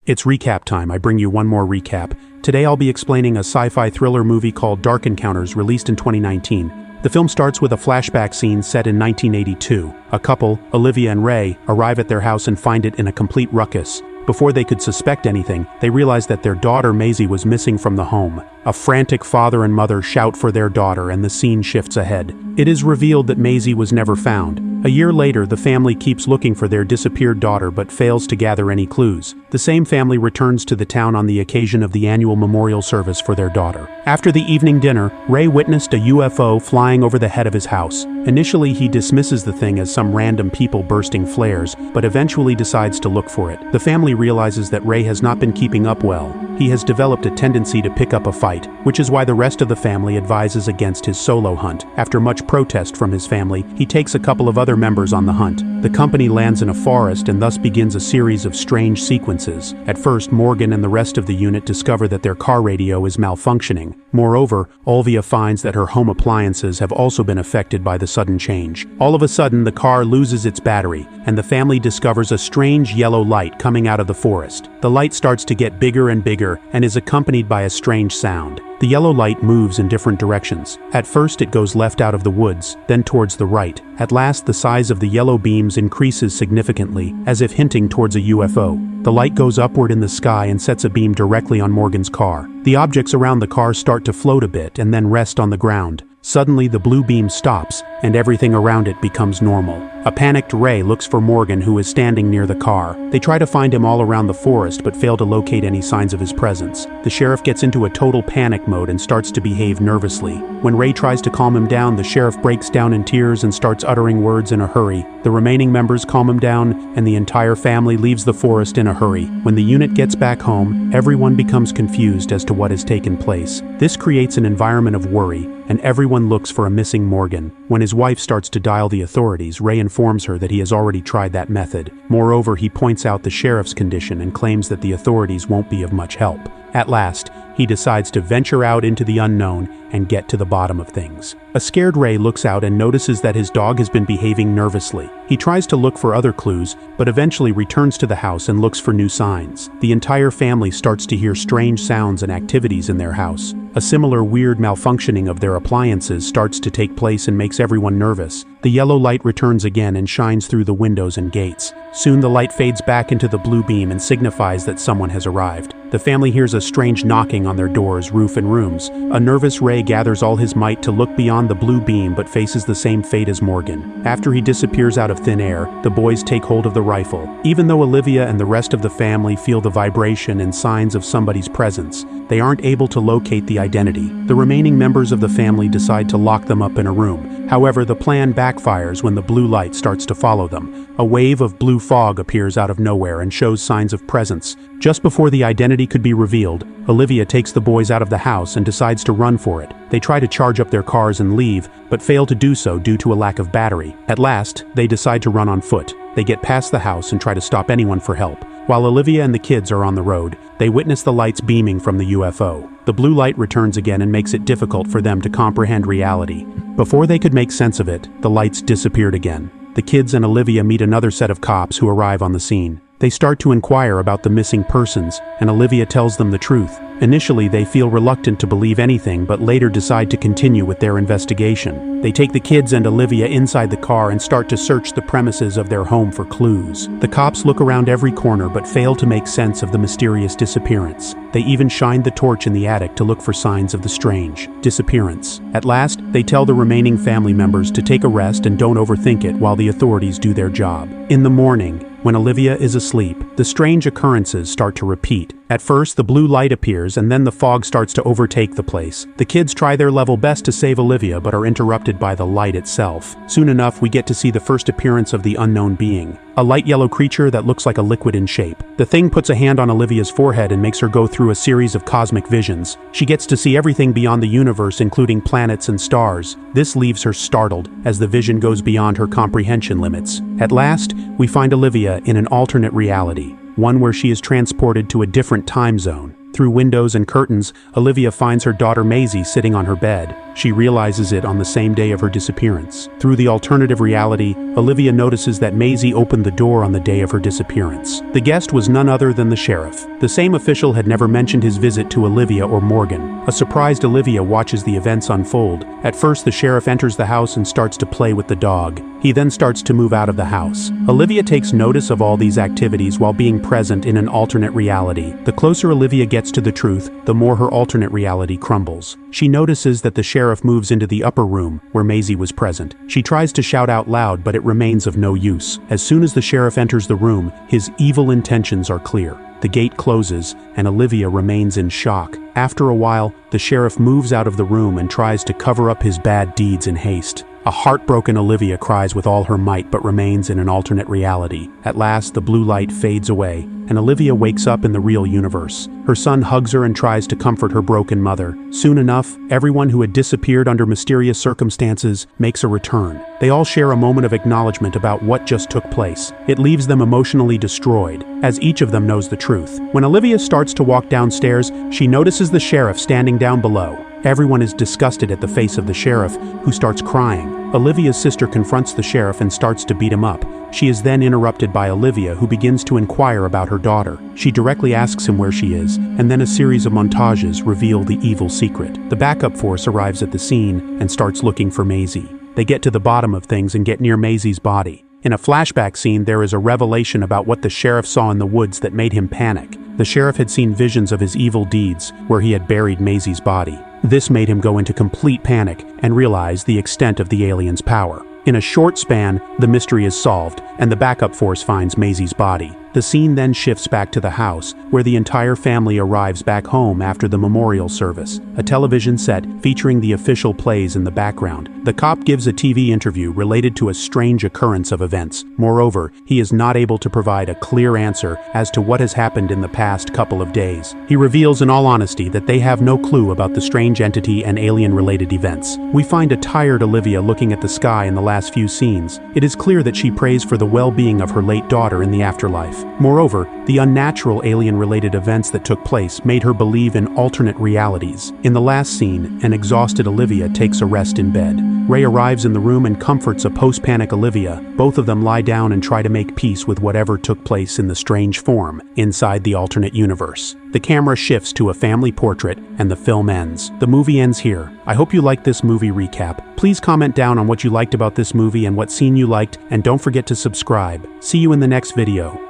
It's recap time. I bring you one more recap. Today I'll be explaining a sci-fi thriller movie called Dark Encounters, released in 2019. The film starts with a flashback scene set in 1982. A couple, Olivia and Ray, arrive at their house and find it in a complete ruckus. Before they could suspect anything, they realize that their daughter Maisie was missing from the home. A frantic father and mother shout for their daughter, and the scene shifts ahead. It is revealed that Maisie was never found. A year later, the family keeps looking for their disappeared daughter but fails to gather any clues. The same family returns to the town on the occasion of the annual memorial service for their daughter. After the evening dinner, Ray witnessed a UFO flying over the head of his house. Initially, he dismisses the thing as some random people bursting flares, but eventually decides to look for it. The family realizes that Ray has not been keeping up well. He has developed a tendency to pick up a fight, which is why the rest of the family advises against his solo hunt. After much protest from his family, he takes a couple of other members on the hunt. The company lands in a forest and thus begins a series of strange sequences. At first, Morgan and the rest of the unit discover that their car radio is malfunctioning. Moreover, Olivia finds that her home appliances have also been affected by the sudden change. All of a sudden, the car loses its battery, and the family discovers a strange yellow light coming out of the forest. The light starts to get bigger and bigger and is accompanied by a strange sound. The yellow light moves in different directions. At first it goes left out of the woods, then towards the right. At last the size of the yellow beams increases significantly, as if hinting towards a UFO. The light goes upward in the sky and sets a beam directly on Morgan's car. The objects around the car start to float a bit and then rest on the ground. Suddenly the blue beam stops, and everything around it becomes normal. A panicked Ray looks for Morgan, who is standing near the car. They try to find him all around the forest but fail to locate any signs of his presence. The sheriff gets into a total panic mode and starts to behave nervously. When Ray tries to calm him down, the sheriff breaks down in tears and starts uttering words in a hurry. The remaining members calm him down, and the entire family leaves the forest in a hurry. When the unit gets back home, everyone becomes confused as to what has taken place. This creates an environment of worry, and everyone looks for a missing Morgan. When his wife starts to dial the authorities, Ray informs her that he has already tried that method. Moreover, he points out the sheriff's condition and claims that the authorities won't be of much help. At last, he decides to venture out into the unknown and get to the bottom of things. A scared Ray looks out and notices that his dog has been behaving nervously. He tries to look for other clues, but eventually returns to the house and looks for new signs. The entire family starts to hear strange sounds and activities in their house. A similar weird malfunctioning of their appliances starts to take place and makes everyone nervous. The yellow light returns again and shines through the windows and gates. Soon the light fades back into the blue beam and signifies that someone has arrived. The family hears a strange knocking on their doors, roof, and rooms. A nervous Ray gathers all his might to look beyond the blue beam but faces the same fate as Morgan. After he disappears out of thin air, the boys take hold of the rifle. Even though Olivia and the rest of the family feel the vibration and signs of somebody's presence, they aren't able to locate the identity. The remaining members of the family decide to lock them up in a room. However, the plan backfires when the blue light starts to follow them. A wave of blue fog appears out of nowhere and shows signs of presence. Just before the identity could be revealed, Olivia takes the boys out of the house and decides to run for it. They try to charge up their cars and leave, but fail to do so due to a lack of battery. At last, they decide to run on foot. They get past the house and try to stop anyone for help. While Olivia and the kids are on the road, they witness the lights beaming from the UFO. The blue light returns again and makes it difficult for them to comprehend reality. Before they could make sense of it, the lights disappeared again. The kids and Olivia meet another set of cops who arrive on the scene. They start to inquire about the missing persons, and Olivia tells them the truth. Initially, they feel reluctant to believe anything, but later decide to continue with their investigation. They take the kids and Olivia inside the car and start to search the premises of their home for clues. The cops look around every corner but fail to make sense of the mysterious disappearance. They even shine the torch in the attic to look for signs of the strange disappearance. At last, they tell the remaining family members to take a rest and don't overthink it while the authorities do their job. In the morning, when Olivia is asleep, the strange occurrences start to repeat. At first, the blue light appears and then the fog starts to overtake the place. The kids try their level best to save Olivia but are interrupted by the light itself. Soon enough, we get to see the first appearance of the unknown being. A light yellow creature that looks like a liquid in shape. The thing puts a hand on Olivia's forehead and makes her go through a series of cosmic visions. She gets to see everything beyond the universe, including planets and stars. This leaves her startled, as the vision goes beyond her comprehension limits. At last, we find Olivia in an alternate reality, one where she is transported to a different time zone. Through windows and curtains, Olivia finds her daughter Maisie sitting on her bed. She realizes it on the same day of her disappearance. Through the alternative reality, Olivia notices that Maisie opened the door on the day of her disappearance. The guest was none other than the sheriff. The same official had never mentioned his visit to Olivia or Morgan. A surprised Olivia watches the events unfold. At first, the sheriff enters the house and starts to play with the dog. He then starts to move out of the house. Olivia takes notice of all these activities while being present in an alternate reality. The closer Olivia gets to the truth, the more her alternate reality crumbles. She notices that the sheriff moves into the upper room, where Maisie was present. She tries to shout out loud, but it remains of no use. As soon as the sheriff enters the room, his evil intentions are clear. The gate closes, and Olivia remains in shock. After a while, the sheriff moves out of the room and tries to cover up his bad deeds in haste. A heartbroken Olivia cries with all her might but remains in an alternate reality. At last, the blue light fades away, and Olivia wakes up in the real universe. Her son hugs her and tries to comfort her broken mother. Soon enough, everyone who had disappeared under mysterious circumstances makes a return. They all share a moment of acknowledgement about what just took place. It leaves them emotionally destroyed, as each of them knows the truth. When Olivia starts to walk downstairs, she notices the sheriff standing down below. Everyone is disgusted at the face of the sheriff, who starts crying. Olivia's sister confronts the sheriff and starts to beat him up. She is then interrupted by Olivia, who begins to inquire about her daughter. She directly asks him where she is, and then a series of montages reveal the evil secret. The backup force arrives at the scene and starts looking for Maisie. They get to the bottom of things and get near Maisie's body. In a flashback scene, there is a revelation about what the sheriff saw in the woods that made him panic. The sheriff had seen visions of his evil deeds, where he had buried Maisie's body. This made him go into complete panic and realize the extent of the alien's power. In a short span, the mystery is solved, and the backup force finds Maisie's body. The scene then shifts back to the house, where the entire family arrives back home after the memorial service. A television set featuring the official plays in the background. The cop gives a TV interview related to a strange occurrence of events. Moreover, he is not able to provide a clear answer as to what has happened in the past couple of days. He reveals in all honesty that they have no clue about the strange entity and alien-related events. We find a tired Olivia looking at the sky in the last few scenes. It is clear that she prays for the well-being of her late daughter in the afterlife. Moreover, the unnatural alien-related events that took place made her believe in alternate realities. In the last scene, an exhausted Olivia takes a rest in bed. Ray arrives in the room and comforts a post-panic Olivia. Both of them lie down and try to make peace with whatever took place in the strange form inside the alternate universe. The camera shifts to a family portrait and the film ends. The movie ends here. I hope you liked this movie recap. Please comment down on what you liked about this movie and what scene you liked, and don't forget to subscribe. See you in the next video.